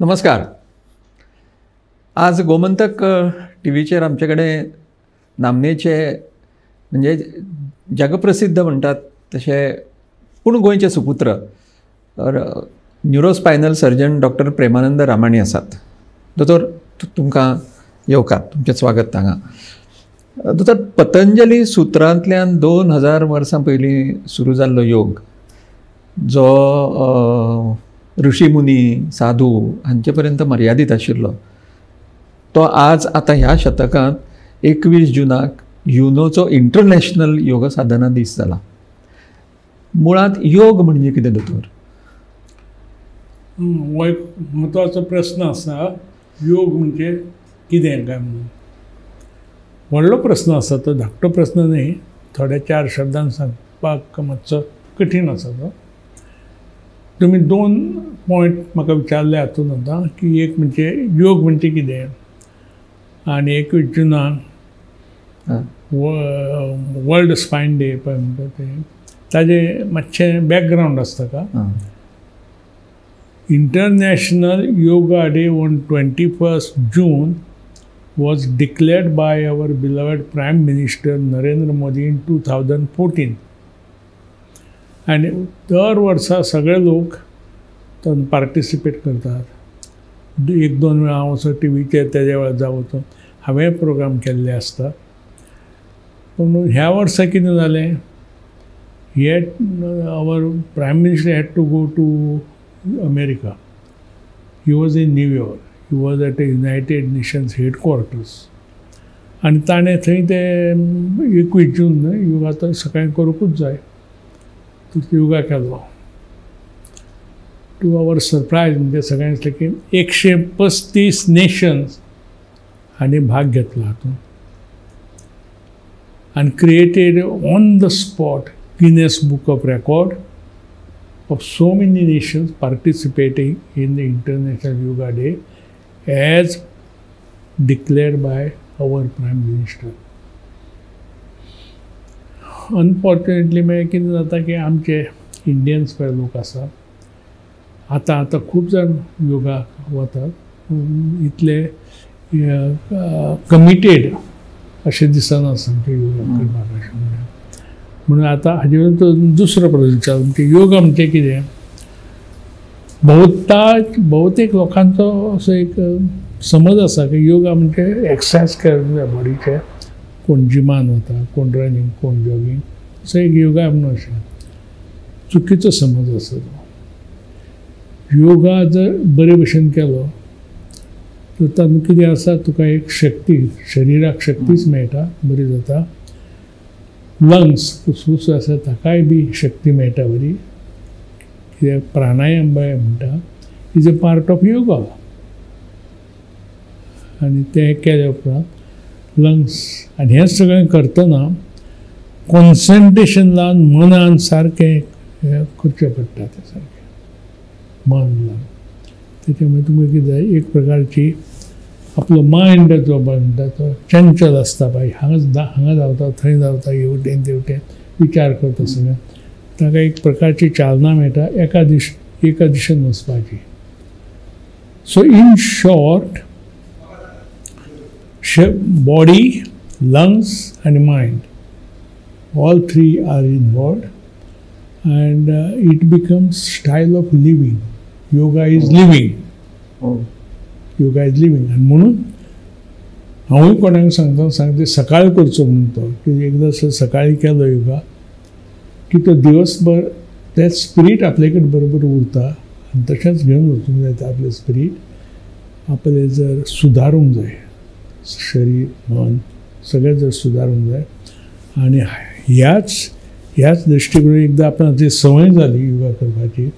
नमस्कार. आज गोमंतक टीव्हीचेर आमचे कडेन नामनेचे म्हणजे जगप्रसिद्ध म्हणटात तशे पूण गोंयचे सुपुत्र न्यूरोस्पायनल सर्जन डॉक्टर प्रेमानंद रामाणी आसात. दोतोर तुमकां येवकार, तुमचें स्वागत हांगा. दोतोर, पतंजली सुत्रांतल्यान 2000 वर्सां पयलीं सुरू जाल्लो योग, जो ऋषी मुनी साधू हांचे पर्यंत मर्यादीत आशिल्लो, तो आज आतां ह्या शतकांत 21 जुनाक युनोचो इंटरनॅशनल योग साधना दीस जाला. मुळात योग म्हणजे कितें दोतोर? हो एक म्हत्वाचो प्रश्न आसा. योग म्हणजे कितें काय म्हणून व्हडलो प्रश्न आसा. तो धाकटो प्रश्न न्ही, थोड्या 4 शब्दांत सांगपाक मातसो कठीण आसा तो. तुमी 2 पॉयंट म्हाका विचारले हातूंत आतां, की एक म्हणजे योग म्हणजे कितें, आनी 21 जुनाक वर्ल्ड स्पायन डे पळय म्हणटा तें, ताजें मातशें बॅकग्रावंड आसता का. International yoga day on 21 June was declared by our beloved Prime Minister Narendra Modi in 2014. आनी दर वर्सा सगळे लोक तातूंत पार्टिसिपेट करतात. 1-2 वेळा हांव असो टीव्हीचेर तेज्या वेळार जावं तो हांवें प्रोग्राम केल्ले आसता. पूण ह्या वर्सा कितें जालें, our prime minister had to go to America. He was in New York. He was at a United Nations headquarters. आनी ताणें थंय ते 21 जून योगा तर सकाळीं करूंकूच जाय. योगा केलो. टू आवर सरप्रायज म्हणजे सगळ्यांक दिसलें की 135 नेशन्स हांणी भाग घेतला हातूंत, आनी created on the spot Guinness book of record of so many nations participating in the International Yoga Day as declared by our Prime Minister. Unfortunately मागीर कितें जाता की आमचे इंडियन्स पळय लोक आसा, आतां खूब जाण योगाक वतात, इतले कमिटेड अशें दिसना सामकें योगा करपाक अशें म्हणून आतां हाजे वयल्यान तो दुसरो प्रश्न विचारलो, म्हणजे योगा म्हणजे कितें. बहुतेक लोकांचो असो एक समज आसा की योगा म्हणजे एक्सरसायज करप जाय बॉडीचे. कोण जिमान वता, कोण रनिंग, कोण जॉगिंग, असो एक योगा म्हणून अशें चुकीचो समज आसा तो. योगा जर बरे भशेन केलो तर तातूंत कितें आसा, तुका एक शक्ती, शरिराक शक्तीच मेळटा, बरी जाता. लंग्स, फुफ्फुस आसा ताकाय बी शक्ती मेळटा बरी. कित्याक प्राणायाम पळय म्हणटा, is a part of yoga. आनी तें केल्या उपरांत लंग्स, आनी हें सगळें करतना कॉन्सन्ट्रेशन लावन मनान सारकें करचें पडटा. तें सारकें मन लावन. तेच्या मुळे तुमकां कितें जाय, एक प्रकारची आपलो मायंड जो म्हणटा तो चंचल आसता पळय, हांगा धांवता, थंय धांवता, हेवटेन तेवटेन विचार करता सगळें, ताका एक प्रकारची चालना मेळटा एका दिशेन वचपाची. So in short, body, lungs आनी mind, all 3 are involved, and it becomes style of living. Yoga is living. Yoga is living. आनी म्हणून हांवूय कोणाक सांगता सकाळी करचो म्हणून तो, की एकदां सकाळी केलो योगा की तो दिवसभर तें स्पिरीट आपले कडेन बरोबर उरता. आनी तशेंच घेवन वचूंक जाय आपलें स्पिरीट. आपलें जर सुदारूंक जाय, शरीर मन सगळें जर सुदारूंक जाय, आनी ह्याच दृश्टीकोन एकदां आपणाची संवय जाली योगा करपाची,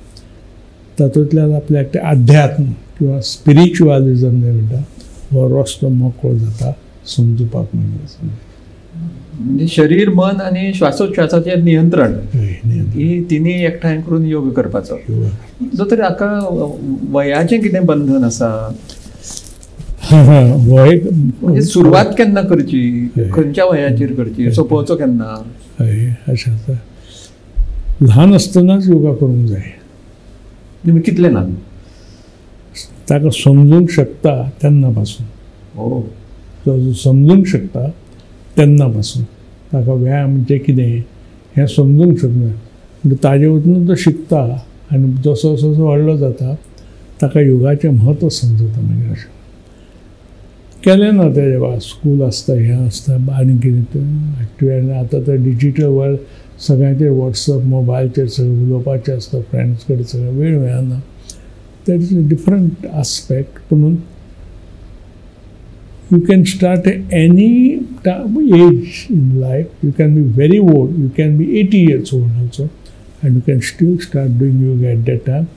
तातूंतल्यान आपल्याक तें अध्यात्म किंवा स्पिरिच्युअलिझम जे म्हणटा हो रस्तो मोकळो जाता समजुपाक. म्हणजे शरीर, मन आनी श्वासोच्छ्वासाचेर नियंत्रण, ही तिनी एकठांय करून योग करपाचो. दोतोर, हाका वयाचें कितें बंधन आसा? म्हणजे सुरवात केन्ना करची, खंयच्या वयाचेर करची, सोंपोवचो केन्ना? अशें आसा, ल्हान आसतनाच योगा करूंक जाय. कितले ल्हान? ताका समजूंक शकता तेन्ना पासून. हो. जो समजूंक शकता तेन्ना पासून ताका व्यायाम म्हणजे कितें हें समजूंक शकना. म्हणजे ताजे वचून तो शिकता आनी जसो जसो व्हडलो जाता ताका योगाचें म्हत्व समजता. मागीर अशें केलें ना तेजे बा स्कूल आसता हें आसता आनी कितें एक्टिव्ह. आतां तर डिजिटल वर्ल्ड सगळ्यांचेर वॉट्सअप मोबायलचेर सगळें उलोवपाचें आसता फ्रेंड्स कडेन सगळें वेळ मेळना. That is a different aspect. पूण you can start at any age in life. You can be very old, you can be 80 years old also, and you can still start doing yoga at that time.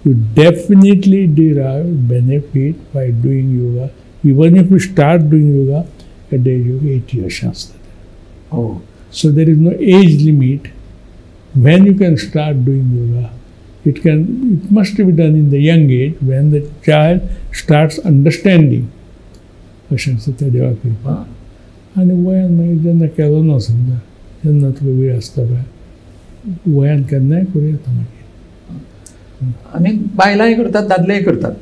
You definitely derive benefit by doing yoga, even if you start doing yoga at the age of 80 years. Oh. So there is no age limit when you can start doing yoga. It must be done in the young age when the child starts understanding. अशें आसा त्या देवा कृपा. आनी वयान मागीर जेन्ना केलो ना समजा जेन्ना तुका वेळ आसता पळय वयान केन्नाय करूं येता मागीर. आनी बायलांय करतात दादलेय करतात.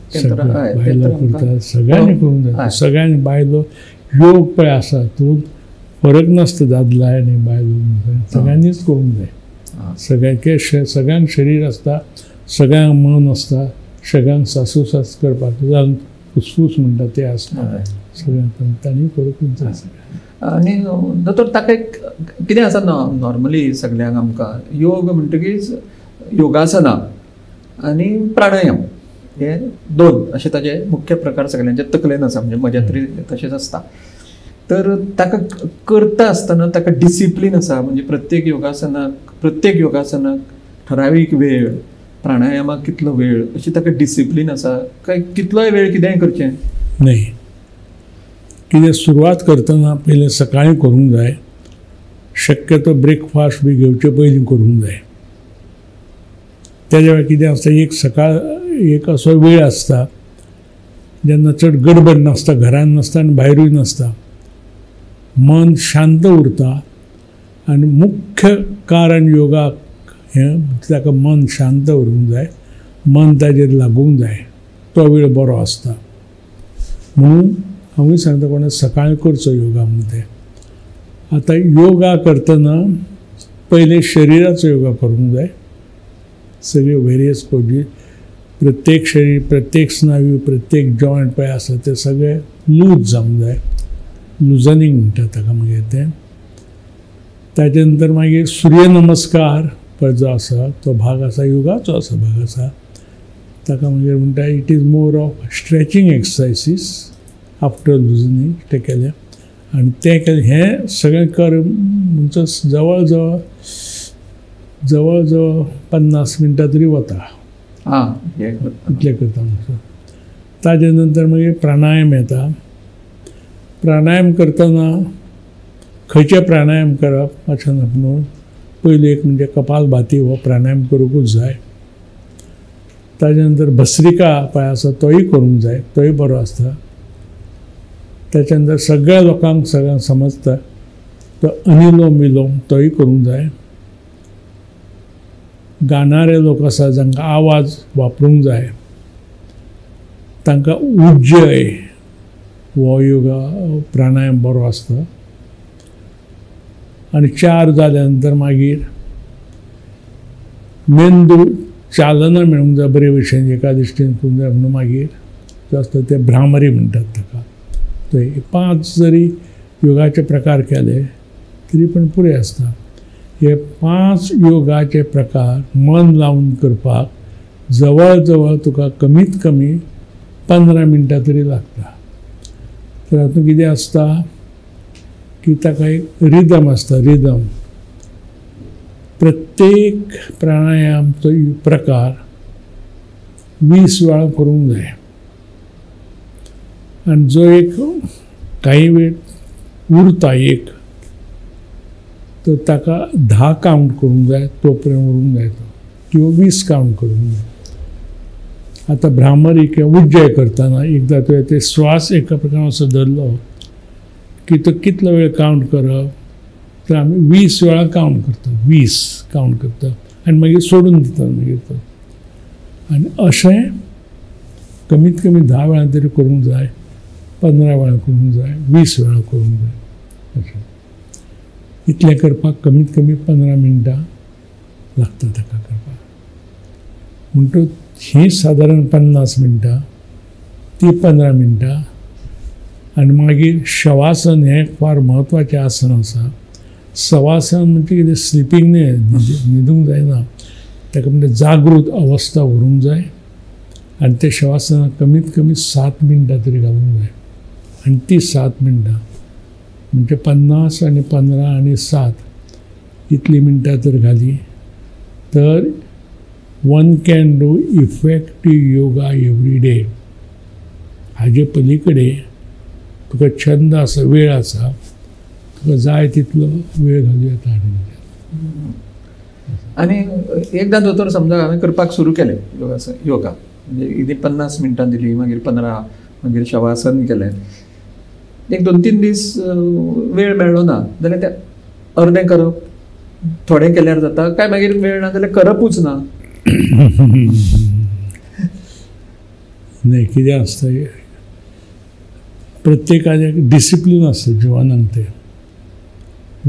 बायलो करतात सगळ्यांनी करूंक जाय. सगळ्यांनी बायलो योग पळय आसा तो फरक नासता दादलाय आनी बायलो सगळ्यांनीच करूंक जाय. सगळ्यांक शरीर आसता सगळ्यांक मन आसता सगळ्यांक सासूसास करपाक जावन फुसफूस म्हणटा ते आसता सगळ्यांक तांणी करूंकूच जाय. आनी दोतोर ताका एक कितें आसा नॉर्मली सगळ्यांक आमकां योग म्हणटकीच योगासना आनी प्राणायाम हे दोन अशे ताजे मुख्य प्रकार सगळ्यांचे तकलेन आसा. म्हणजे म्हज्या तरी तशेंच आसता. तर ताका करता आसतना ताका डिसिप्लीन आसा. म्हणजे प्रत्येक योगासनाक ठरावीक वेळ प्राणायामाक कितलो वेळ अशी ताका डिसिप्लीन आसा काय कितलोय वेळ कितेंय करचें न्ही. कितें सुरवात करतना पयलें सकाळीं करूंक जाय. शक्यतो ब्रेकफास्ट बी घेवचे पयलीं करूंक जाय. तेज्या वेळार कितें आसता एक सकाळ एक असो वेळ आसता जेन्ना चड गडबड नासता घरान नासता आनी भायरूय नासता. मन शांत उरता आनी मुख्य कारण योगाक हें ताका मन शांत उरूंक जाय. मन ताजेर लागूंक जाय. तो वेळ बरो आसता. म्हणून हांवूय सांगता कोणा सकाळीं करचो योगा म्हणून. आतां योगा करतना पयलें शरिराचो योगा करूंक जाय. सगळे वेरियस पोजी प्रत्येक शरीर प्रत्येक स्नायू प्रत्येक जॉयंट पळय आसा ते सगळे लूज जावंक जाय. लुजनिंग म्हणटा ताका मागीर तें. ताचे नंतर मागीर सूर्य नमस्कार पळय जो आसा तो भाग आसा योगाचो असो भाग आसा. ताका मागीर म्हणटा it is more of stretching exercises after loosening ते केलें. आनी तें केलें हें सगळें कर म्हणजे जवळ जवळ 50 मिनटां तरी वता. इतलें करता म्हणसर. ताजे नंतर मागीर प्राणायाम येता. प्राणायाम करतना खंयचे प्राणायाम करप अशें ना. पूण पयलीं एक म्हणजे कपालभाती हो प्राणायाम करूंकूच जाय. ताजे नंतर भस्त्रिका पळय आसा तोय करूंक जाय. तोय बरो आसता. त्याच्या नंतर सगळ्या लोकांक सगळ्यांक समजता तो अनिलोम विलोम तोय करूंक जाय. गाणारे लोक आसा जांकां आवाज वापरूंक जाय तांकां उज्जय हो योगा प्राणायाम बरो आसता. आनी 4 जाल्या नंतर मागीर मेंदू चालना मेळूंक जाय बरे भशेन एका दिश्टीन करूंक जाय. म्हणून मागीर जो आसता ते भ्रामरी म्हणटात ताका. थंय 5 जरी योगाचे प्रकार केले तरी पण पुरे आसता. हे 5 योगाचे प्रकार मन लावून करपाक जवळ जवळ तुका कमीत कमी 15 मिनटां तरी लागता. तर हातूंत कितें आसता की ताका एक रिदम आसता. रिदम प्रत्येक प्राणायामचो प्रकार 20 वेळा करूंक जाय. आनी जो एक काही वेळ उरता एक तर ताका 10 काउंट करूंक जाय. तो पर्यंत उरूंक जाय तो किंवा 20 काउंट करूंक जाय. आतां भ्रामरी किंवा उज्जय करतना एकदां तुवें ते श्वास एका प्रकारान असो धरलो की तो कितलो वेळ काउंट करप तर आमी 20 वेळा काउंट करता. 20 काउंट करता आनी मागीर सोडून दिता मागीर तो. आनी अशें कमीत कमी 10 वेळा तरी करूंक जाय, 15 वेळा करूंक जाय, 20 वेळा करूंक जाय. अशें इतलें करपाक कमीत कमी 15 मिनटां लागता ताका करपाक. म्हणटच ही सादारण 50 मिनटां, ती 15 मिनटां. आनी मागीर शवासन हें फार म्हत्वाचें आसन आसा. शवासन म्हणजे कितें स्लिपींग न्ही, न्हिदूंक जायना, ताका म्हणजे जागृत अवस्था व्हरूंक जाय. आनी ते शवासनाक कमीत कमी 7 मिनटां तरी घालूंक जाय. आनी ती 7 मिनटां म्हणजे 50 आनी 15 आनी 7 इतली मिनटां तर घाली तर one can do effective yoga every day. हाजे पलीकडे तुका छंद आसा, वेळ आसा, तुका जाय तितलो वेळ घालूं येता. आनी एकदां दोतोर समजा हांवें करपाक सुरू केलें योगा, म्हणजे इदी 50 मिनटां दिली, मागीर 15, मागीर शवासन केलें, एक 2-3 दीस वेळ मेळ्ळो ना जाल्यार तें अर्दें करप, थोडें केल्यार जाता काय मागीर वेळ ना जाल्यार करपूच ना? न्ही, कितें आसता प्रत्येकान एक डिसिप्लीन आसता जिवनाक. ते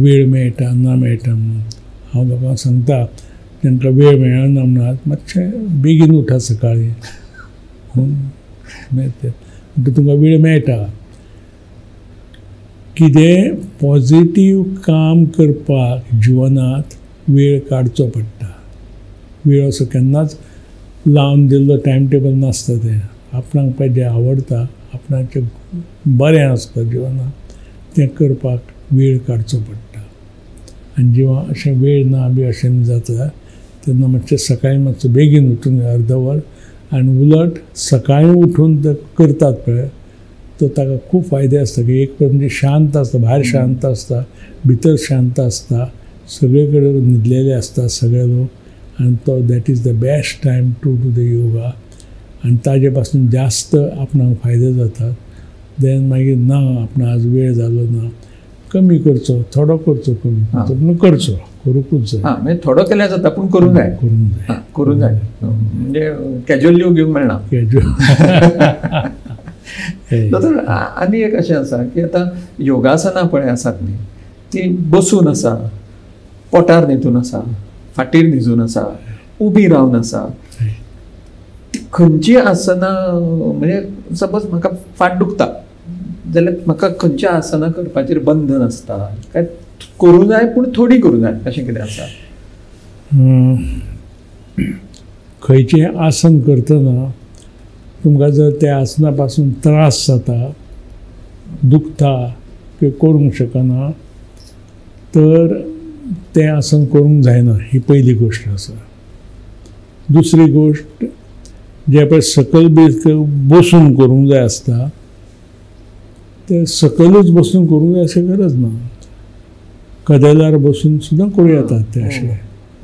वेळ मेळटा ना मेळटा म्हणून हांव लोकांक सांगता, तांकां वेळ मेळना म्हणून मातशें बेगीन उठा सकाळीं, तुमकां वेळ मेळटा. कितें पॉझिटीव काम करपाक जिवनांत वेळ काडचो पडटा. वेळ असो केन्नाच लावन दिल्लो टायम टेबल नासता. तें आपणाक पळय जें आवडटा, आपणाचें बरें आसता जिवनांत, तें करपाक वेळ काडचो पडटा. आनी जेव्हा अशें वेळ ना बी अशें जाता तेन्ना मातशें सकाळीं मातसो बेगीन उठून अर्दवर. आनी उलट सकाळीं उठून ते करतात पळय, तो ताका खूब फायदे आसता. की एक म्हणजे शांत आसता, भायर शांत आसता, भितर शांत आसता, सगळे कडेन न्हिदलेले आसता सगळे लोक. आनी तो that is the best time to do the yoga. आनी ताजे पासून जास्त आपणाक फायदे जातात. देन मागीर ना आपणाक आज वेळ जालो ना, कमी करचो, थोडो करचो, कमी करचो, पूण करचो, करूंकूच जाय. म्हणजे थोडो केल्यार जाता पूण करूंक जाय. करूंक जाय म्हणजे कॅज्युअल लीव घेवंक मेळना. दोतोर आनी एक अशें आसा की आतां योगासनां पळय आसात न्ही, ती बसून आसा, पोटार न्हिदून आसा, फाटीर न्हिदून आसा, उबी रावन आसा. खंयची आसनां म्हणजे सपोज म्हाका फाट दुखता जाल्यार म्हाका खंयच्या आसनां करपाचेर बंधन आसता काय करूं जाय पूण थोडी करूं जाय, अशें कितें आसा? खंयचें आसन करतना तुमकां जर त्या आसना पासून त्रास जाता, दुखता किंवा करूंक शकना तर तें आसन करूंक जायना. ही पयली गोश्ट आसा. दुसरी गोश्ट, जे पळय सकयल बसून करूंक जाय आसता ते सकयलूच बसून करूंक जाय अशें गरज ना. कदेलार बसून सुद्दां करूं येतात ते अशें.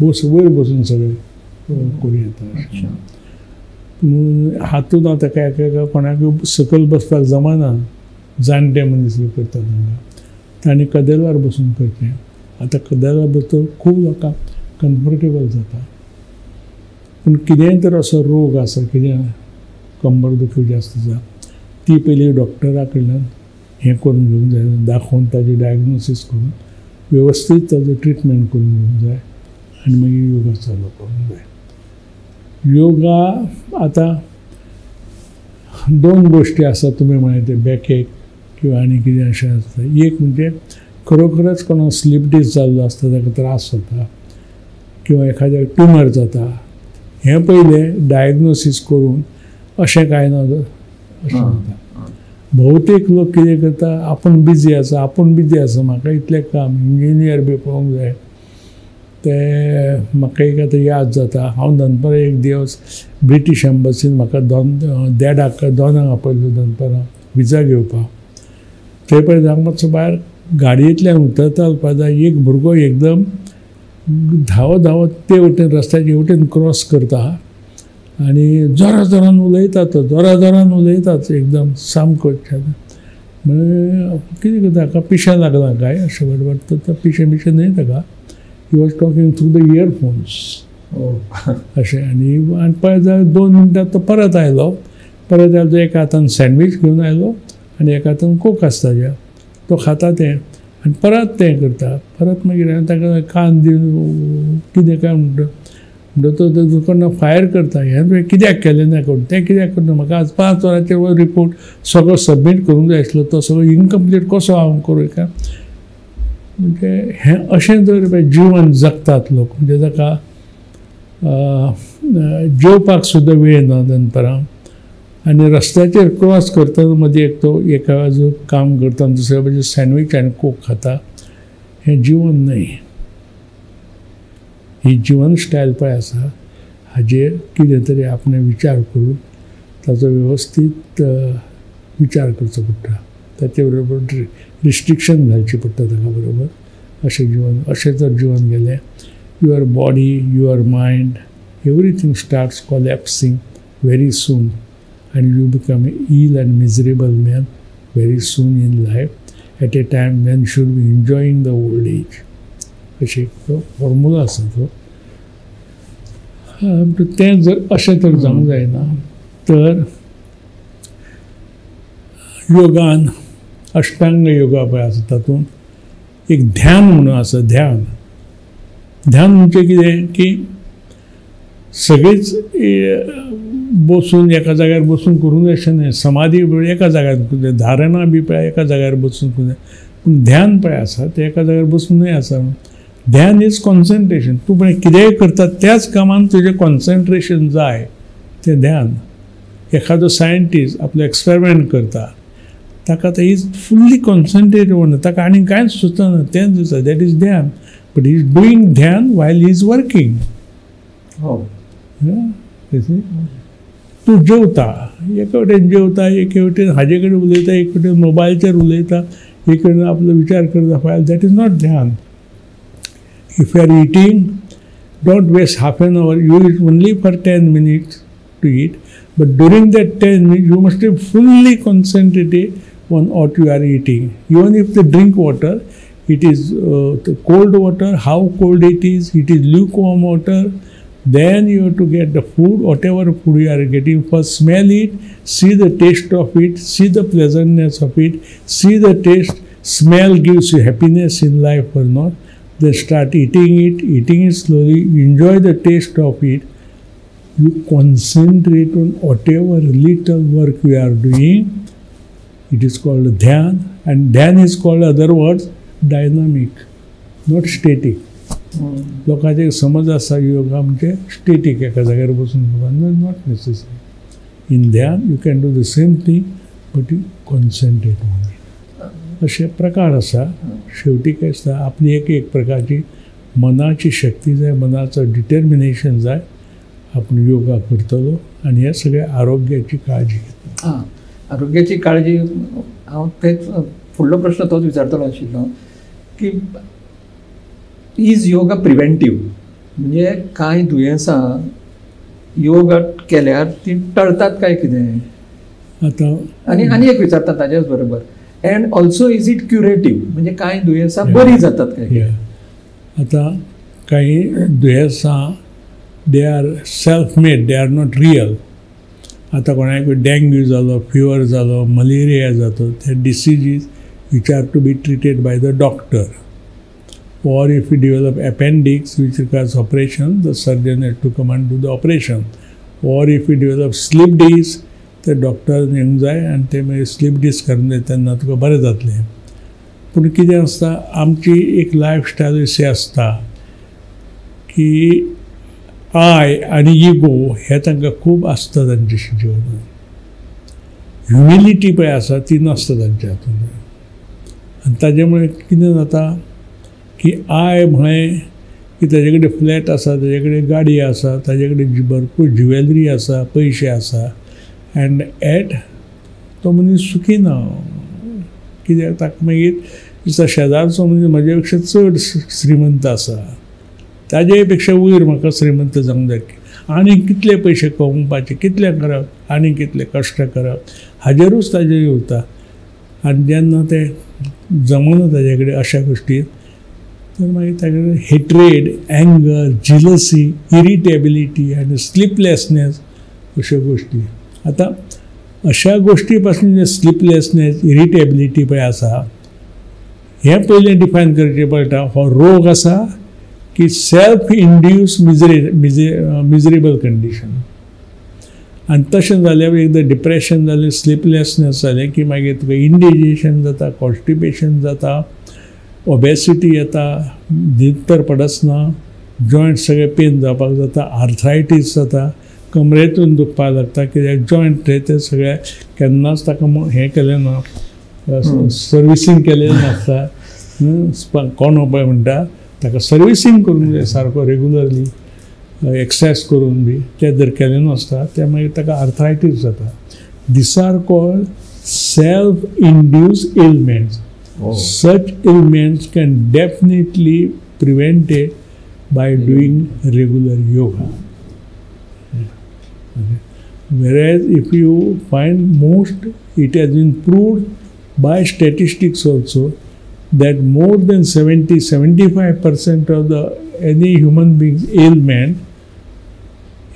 वयर बसून सगळे करूं येता. हातूंत हांव ताका एका कोणाक सकयल बसपाक जमना, जाणटे मनीस करता तांकां, तांणी कदेलार बसून करचें. आतां कदेलार बसून खूब लोकांक कम्फर्टेबल जाता. पूण कितेंय तर असो रोग आसा, कितें कंबर दुखी जास्त आसा, ती पयली डॉक्टरा कडल्यान हें करून घेवंक जाय, दाखोवन ताजें डायग्नोसीस करून वेवस्थीत ताजो ट्रिटमेंट करून घेवंक जाय. आनी मागीर योगा चालू करूंक जाय. योगा आतां 2 गोश्टी आसा तुमी म्हळें ते बॅकेक किंवा आनी कितें अशें आसता. एक म्हणजे खरोखरच कोणाक स्लीप डिस जाल्लो आसता, ताका त्रास जाता किंवा एखाद्याक ट्युमर जाता, हें पयलें डायग्नोसीस करून अशें कांय ना अशें जाता. भोवतेक लोक कितें करता, आपूण बिजी आसा, म्हाका इतलें काम, इंजिनियर बी पळोवंक जाय, ते म्हाका एक आतां याद जाता, हांव दनपारां एक दिवस ब्रिटीश एम्बसीन म्हाका देडाक 2 आपयल्लो दनपारां विजा घेवपाक. थंय पळय हांव मातसो भायर गाडयेंतल्यान उतरता जाय, एक भुरगो एकदम धांवत ते वटेन रस्त्याचे हेवटेन क्रॉस करता आनी जोरान उलयतात एकदम सामको. म्हणजे कितें करता, हाका पिशें लागलां काय अशें बडबड. तो पिशें न्हय ताका, he was talking through the earphones अशें. आनी पळय जाल्यार 2 मिनटां तो परत आयलो परत आयलो एका हातान सँडवीच घेवन आयलो आनी एका हातान कोक आसता जे तो खाता तें आनी परत तें करता परत मागीर ताका कान दिवन कितें काय म्हणटा तो दुकान फायर करता हें कित्याक केलें ना करून तें कित्याक करता म्हाका आज 5 वरांचेर वो रिपोर्ट सगळो सबमीट करूंक जाय आसलो तो सगळो इनकम्प्लीट कसो हांव करूं काय म्हणजे हें अशें जर जिवन जगतात लोक म्हणजे ताका जेवपाक सुद्दां वेळ ना दनपारां आनी रस्त्याचेर क्रॉस करता मदीं एका बाजू काम करता आनी दुसऱ्या बाजू सँडवीच आनी कोक खाता हें जिवन न्हय ही जीवन स्टायल पळय आसा हाजेर कितें तरी आपणे विचार करून ताचो वेवस्थीत विचार करचो पडटा ताचे बरोबर रिस्ट्रिक्शन घालची पडटा ताका बरोबर अशें जर जिवन गेलें your body your mind everything starts collapsing very soon and you become an ill and miserable man very soon in life at a time when you should be enjoying the old age. अशी तो formula आसा तो तें जर अशें तर जावंक जायना तर योगान अष्टांग योगा पळय आसा तातूंत एक ध्यान म्हणून आसा ध्यान म्हणजे कितें की सगळीच बसून एका जाग्यार बसून करूंक अशें न्हय समाधी एका जाग्यार धारणा बी पळय एका जाग्यार बसून करूं पूण ध्यान पळय आसा तें एका जाग्यार बसूनय आसा ध्यान इज कॉन्सन्ट्रेशन तूं पळय कितेंय करता त्याच कामान तुजें कॉन्सन्ट्रेशन जाय तें ध्यान एखादो सायंटिस्ट आपलो एक्सपेरिमेंट करता ताका तें इज फुल्ली कॉन्सन्ट्रेट म्हणटा ताका आनी कांयच सुचना तेंच दिसता दॅट इज ध्यान बट ही इज डुईंग ध्यान वायल ही इज वर्कींग तूं जेवता एके वटेन जेवता एके वटेन हाजे कडेन उलयता एक वटेन मोबायलचेर उलयता एक वटेन आपलो विचार करता फायल दॅट इज नॉट ध्यान if you are eating don't waste half an hour you eat only for 10 minutes to eat but during that 10 minutes you must be fully concentrated on what you are eating even if the drink water it is cold water, how cold it is lukewarm water. Then you have to get the food, whatever food you are getting, first smell it, see the taste of it, see the pleasantness of it, see the taste, smell gives you happiness in life or not. Then start eating it slowly, enjoy the taste of it. You concentrate on whatever little work you are doing. It is called dhyan, and dhyan is called other words dynamic not static लोकांचे समज आसा योगा म्हणजे static एका जाग्यार बसून not necessary in ध्यान you can do the same thing but you concentrate on it अशे प्रकार आसा शेवटी काय आसता आपली एक प्रकारची मनाची शक्ती जाय मनाचो डिटर्मिनेशन जाय आपण योगा करतलो आनी हे सगळे आरोग्याची काळजी घेतलो आरोग्याची काळजी हांव तेच फुडलो प्रश्न तोच विचारतलो आशिल्लो की इज योगा प्रिवेंटीव म्हणजे कांय दुयेंसां योगा केल्यार ती टळतात काय कितें आतां आनी एक विचारता ताच्याच बरोबर एंड ऑल्सो इज इट क्युरेटीव म्हणजे कांय दुयेंसां बरी जातात काय आतां काही दुयेंसां they are self made they are not real आतां कोणाक डेंग्यू जालो फिवर जालो मलेरिया जातो ते डिसीजीस which are to be treated by the doctor. Or if you develop appendix which requires operation, the surgeon has to come and do the operation. Or if you develop slip disc, the doctor येवंक जाय आनी ते मागीर sleep disk करून दिता तेन्ना तुका बरें जातलें पूण कितें आसता आमची एक लायफ स्टायल अशी आसता की आय आनी इगो हे तांकां खूब आसता तांचे जिवनांत ह्युमिलिटी पळय आसा ती नासता तांच्या हातून आनी ताजे मुळे कितें जाता की आय म्हळें की ताजे कडेन फ्लॅट आसा ताजे कडेन गाडी आसा ताजे कडेन भरपूर ज्युवेलरी आसा पयशे आसा एंड एट तो मनीस सुखी ना कित्याक ताका मागीर दिसता शेजारचो मनीस म्हजे पेक्षा चड श्रीमंत आसा ताजे पेक्षा वयर म्हाका श्रीमंत जावंक जाय आनी कितले पयशे कमोवपाचे कितले करप आनी कितले कश्ट करप हाजेरूच ताजेर येवता आनी जेन्ना ते जमना ताजे कडेन अशा गोश्टी तर मागीर ताजे कडेन हेट्रेड एंगर जिलसी इरिटेबिलिटी आनी स्लीपलेसनेस अश्यो गोश्टी आतां अशा गोष्टीपासून जे स्लीपलेसनेस, इरिटेबिलिटी पळय आसा, हे पयलें डिफायन करचें पडटा. हो रोग आसा की सेल्फ इंड्यूस मिजरेबल कंडिशन. आनी तशें जाल्यार एकदां डिप्रेशन जालें, स्लीपलेसनेस जालें की मागीर तुका इंडिजेशन जाता, कॉन्स्टिपेशन जाता, ओबेसिटी येता, न्हीद तर पडचना, जॉयंट सगळे पेन जावपाक जाता, आर्थरायटीस जाता, कमरेतून दुखपाक लागता, कित्याक जॉयंट ते सगळे केन्नाच ताका हें केलें ना, सर्विसींग केलेलें नासता. कोणो पळय म्हणटा ताका सर्विसींग करून जाय सारको रेगुलरली, एक्सरसायज करून बी, तें जर केलें नासता ते मागीर ताका आर्थरायटीस जाता. These are called self induce elements. Such ailments can definitely prevented by doing regular yoga. Whereas if you find most, it has been proved by statistics also that more than 70-75% of the any human being's ailment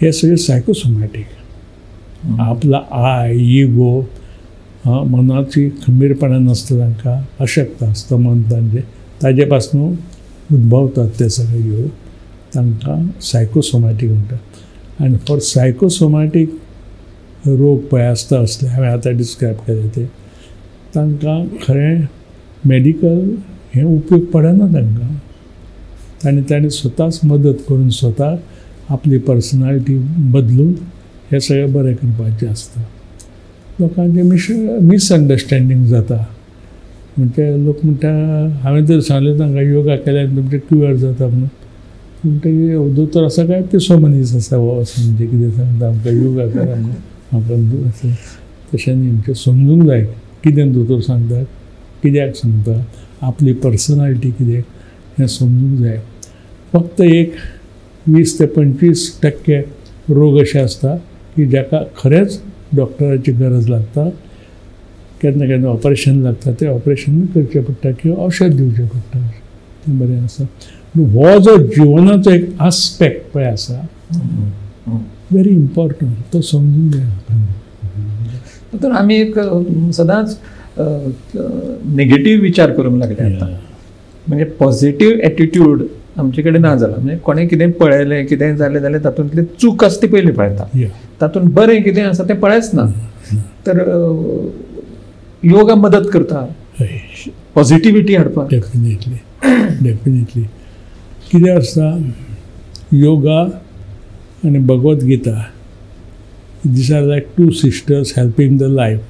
हे सगळे psychosomatic. आपला ego, मनाची खंबीरपणा नासता तांकां, अशक्त आसता मन तांचें, ताजे पासून उद्भवतात ते सगळे योग, तांकां सायकोसोमॅटीक म्हणटात. आनी फॉर सायकोसोमॅटीक रोग पळय आसता असले हांवें आतां डिस्क्रायब केले ते, तांकां खरें मेडिकल हें उपयोग पडना तांकां. तांणी स्वताच मदत करून स्वताक आपली पर्सनॅलिटी बदलून हें सगळें बरें करपाचें आसता. लोकांचे मिसअंडरस्टँडींग जाता. म्हणजे लोक म्हणटा, हांवें जर सांगलें तांकां योगा केल्यार तुमचें क्युअर जाता म्हणून, म्हणटकीर दोतोर आसा काय पिसो मनीस आसा हो असो म्हणजे कितें सांगता आमकां योगा करा म्हणून, म्हाका तशें न्ही. म्हणजे समजूंक जाय कितें दोतोर सांगता, कित्याक सांगता, आपली पर्सनॅलिटी कितें हें समजूंक जाय. फक्त एक 20 ते 25% रोग अशे आसता की जाका खरेंच डॉक्टराची गरज लागता, केन्ना केन्ना ऑपरेशन लागता, ते ऑपरेशन करचें पडटा किंवा औषध दिवचें पडटा, तें बरें आसा. हो जो जिवनाचो एक आस्पेक्ट पळय आसा, व्हेरी इम्पॉर्टंट, तो समजूंक जाय. तर आमी एक सदांच नेगेटीव विचार करूंक लागले आतां. म्हणजे पॉझिटीव एटिट्यूड आमचे कडेन ना जाला. म्हणजे कोणें कितें पळयलें, कितें जालें जाल्यार तातूंतली चूक आसा ती पयलीं पळयता, तातूंत बरें कितें आसा तें पळयच ना. तर योगा मदत करता पॉझिटिव्हिटी हाडपाक. डेफिनेटली कितें आसता, योगा आनी Bhagavad Gita, these are like two sisters helping the life.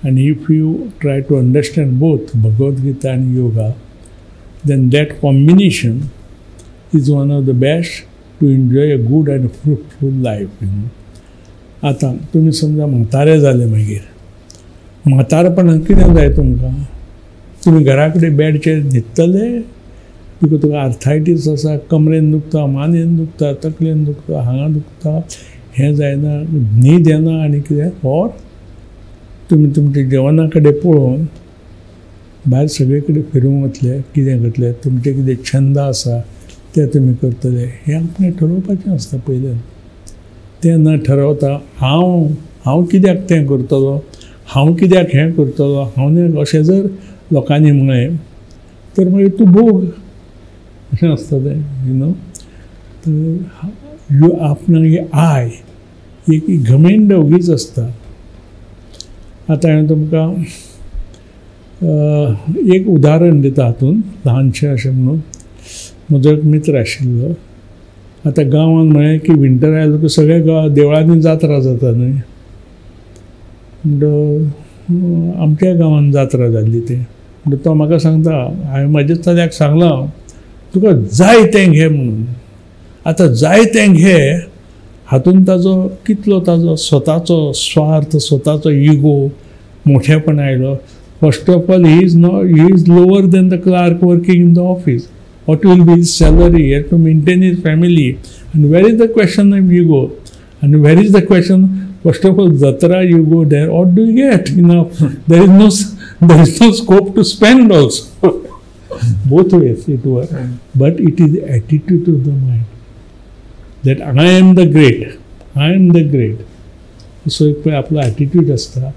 And if you try to understand both Bhagavad Gita and yoga, then that combination is one of the best to enjoy a good and fruitful life. आता तुम्ही समजा म्हातारे जाले, मागीर म्हातारपणांत कितें जाय तुमकां, तुमी घरा कडेन बेडचेर न्हिदतले, तुका आर्थरायटीस आसा, कमरेन दुखता, मानेन दुखता, तकलेन दुखता, हांगा दुखता, हें जायना, न्हीद येना आनी कितें, ऑर तुमी तुमच्या जेवणा कडेन पळोवन भायर सगळे कडेन फिरूंक वतले, कितें करतले, तुमचे कितें छंद आसा ते तुमी करतले, हें आपणें ठरोवपाचें आसता पयलें. तें न ठरवता हांव कित्याक तें करतलो, हांव कित्याक हें करतलो, हांव अशें जर लोकांनी म्हळें तर मागीर तूं भोग, अशें आसता तें, यू नो. तर आपणाक एक घमेंड उगीच आसता. आतां हांवें तुमकां एक उदाहरण दिता हातूंत, ल्हानशें अशें म्हणून. म्हजो एक मित्र आशिल्लो. आतां गांवांत म्हळें की विंटर आयलो की सगळे देवळांनी जात्रा जाता न्हय. म्हणटो आमच्या गांवांत जात्रा जाल्ली ती. म्हणटो तो म्हाका सांगता, हांवें म्हाज्या चल्याक सांगलां तुका जाय तें घे म्हणून. आतां जाय तें घे हातूंत ताजो कितलो ताजो स्वताचो स्वार्थ, स्वताचो इगो, मोठेपण आयलो. First of all he is lower than the clerk working in the office. What will be his salary? He has to maintain his family. And where is the question of ego? And where is the question? First of all, Jatra, you go there. What do you get? You know, there is no scope to spend also. Both ways it works. But it is the attitude of the mind that I am the great. I am the great. असो एक पळय आपलो attitude आसता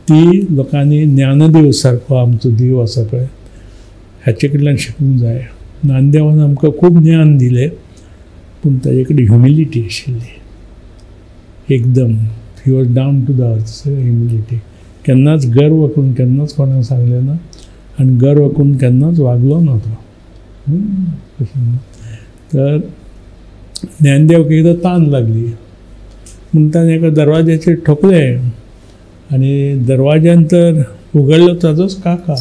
ती लोकांनी ज्ञानदेव सारको आमचो देव आसा पळय हाचे कडल्यान शिकूंक जाय. ज्ञानदेवान आमकां खूब ज्ञान दिलें पूण ताजे कडेन ह्युमिलिटी आशिल्ली एकदम. He was down to the earth. Humility. केन्नाच गर्व करून केन्नाच कोणाक सांगलें ना आनी गर्व करून केन्नाच वागलो ना तो. तर ज्ञानदेवाक एकदां तान लागली म्हूण ताणें एका दरवाज्याचेर ठोकलें आनी दरवाज्यान तर उगडलो ताजोच काका.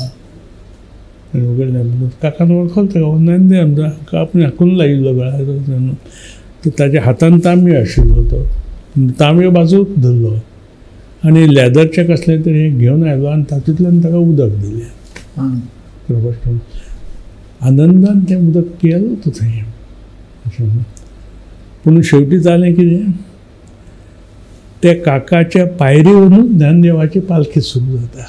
आनी उगडलें काकान वळखलो ताका ज्ञानदेव आमचो आपणें हाकून लायिल्लो गळ्यार. तर ताज्या हातान तांबयो आशिल्लो तो तांबयो बाजूक धरलो आनी लेदरचें कसलें तरी हें घेवन आयलो आनी तातूंतल्यान ताका उदक दिलें. आनंदान तें उदक पियेलो तो थंय. पूण शेवटी जालें कितें त्या काकाच्या पायरीवरूनच ज्ञानदेवाची पालखी सुरू जाता.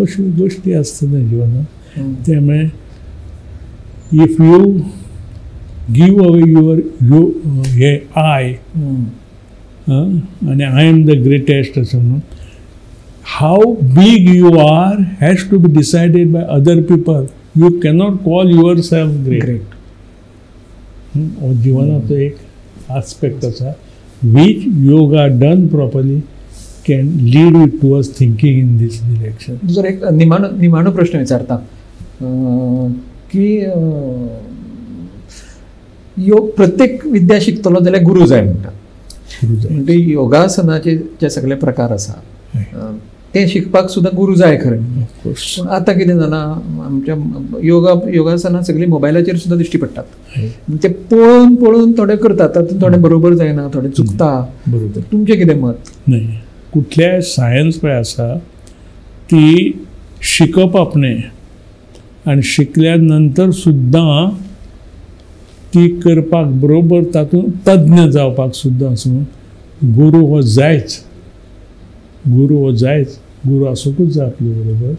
अश्यो गोश्टी आसता न्हय जिवनांत. त्यामुळे if you give away your हे आय आनी आय एम द ग्रेटेस्ट असो म्हणून how big you are has to be decided by other people. You cannot call yourself great. जिवनाचो एक आस्पेक्ट आसा which yoga done properly can lead you towards thinking in this direction. जर एक निमाणो प्रश्न विचारता की योग प्रत्येक विद्या शिकतलो जाल्यार गुरू जाय म्हणटा. म्हणजे योगासनाचे जे सगळे प्रकार आसा ते शिकपाक सुद्दां गुरू जाय खरें. पूण आतां कितें जालां आमच्या योगासनां सगळीं मोबायलाचेर सुद्दां दिश्टी पडटात. ते पळोवन पळोवन थोडे करतात तातूंत थोडे बरोबर जायना थोडे चुकता. बरोबर. तुमचें कितें मत? नाही कुठल्याय सायन्स पळय आसा ती शिकप आपणें आनी शिकल्या नंतर सुद्दां ती करपाक बरोबर तातूंत तज्ञ जावपाक सुद्दां गुरू हो जायच. गुरू हो जायच. गुरू आसूंकूच जाय आपले बरोबर.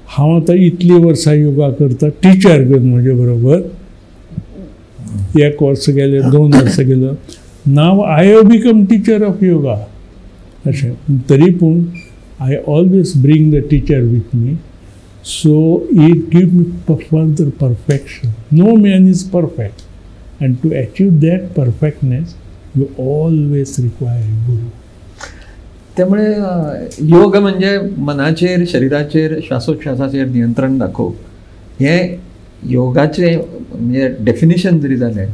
हांव आतां इतलीं वर्सां योगा करता टिचर कर म्हजे बरोबर 1 वर्स गेलें 2 वर्सां गेलो. Now I have become teacher of yoga अशें. तरी पूण I always bring the teacher with me. So it give me further perfection. No man is perfect and to achieve that perfectness you always require guru. त्यामुळे योग म्हणजे मनाचेर शरीराचेर श्वासोच्छ्वासाचेर नियंत्रण दाखोवप हे योगाचे म्हणजे डेफिनेशन जरी जालें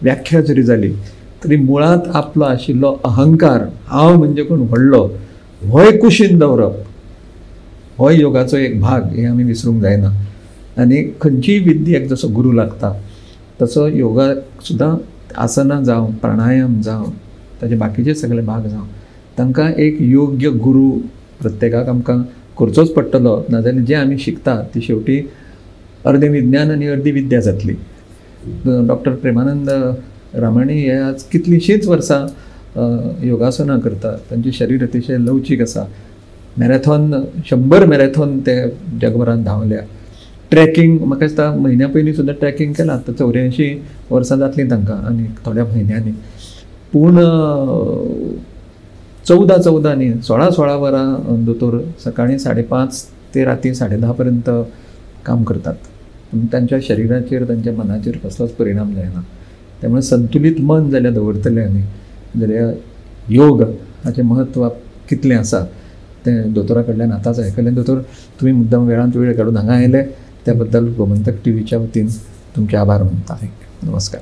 व्याख्या जरी जाली तरी मुळात आपलो आशिल्लो अहंकार हांव म्हणजे कोण व्हडलो होय कुशीन दवरप हो योगाचो एक भाग हे आमी विसरूंक जायना. आनी खंयचीय विद्येक जसो गुरू लागता तसो योगा सुद्दां आसनां जावं प्राणायाम जावं ताचे बाकीचे सगळे भाग जावं तांकां एक योग्य गुरू प्रत्येकाक आमकां करचोच पडटलो. नाजाल्यार जे आमी शिकता ती शेवटी अर्धे विज्ञान आनी अर्धी विद्या जातली. डॉक्टर प्रेमानंद रामाणी हे आज कितलींशींच वर्सां योगासनां करतात. तांचें शरीर अतिशय लवचीक आसा. मॅरेथॉन 100 मॅरेथॉन ते जगभरांत धांवल्या. ट्रॅकिंग म्हाका दिसता म्हयन्या पयलीं सुद्दां ट्रॅकिंग केलां. आतां 84 वर्सां जातलीं तांकां आनी थोड्या म्हयन्यांनी. पूण 14 न्ही 16 वरां दोतोर सकाळीं 5:30 ते राती 10:30 पर्यंत काम करतात. पूण तांच्या शरिराचेर तांच्या मनाचेर कसलोच परिणाम जायना. त्यामुळे संतुलीत मन जाल्यार दवरतले आमी जाल्यार योग हाचें म्हत्व कितलें आसा तें दोतोरा कडल्यान आतांच आयकलें. दोतोर तुमी मुद्दम वेळांत वेळ काडून हांगा आयले त्या बद्दल गोमंतक टीव्हीच्या वतीन तुमचे आभार मानता. नमस्कार.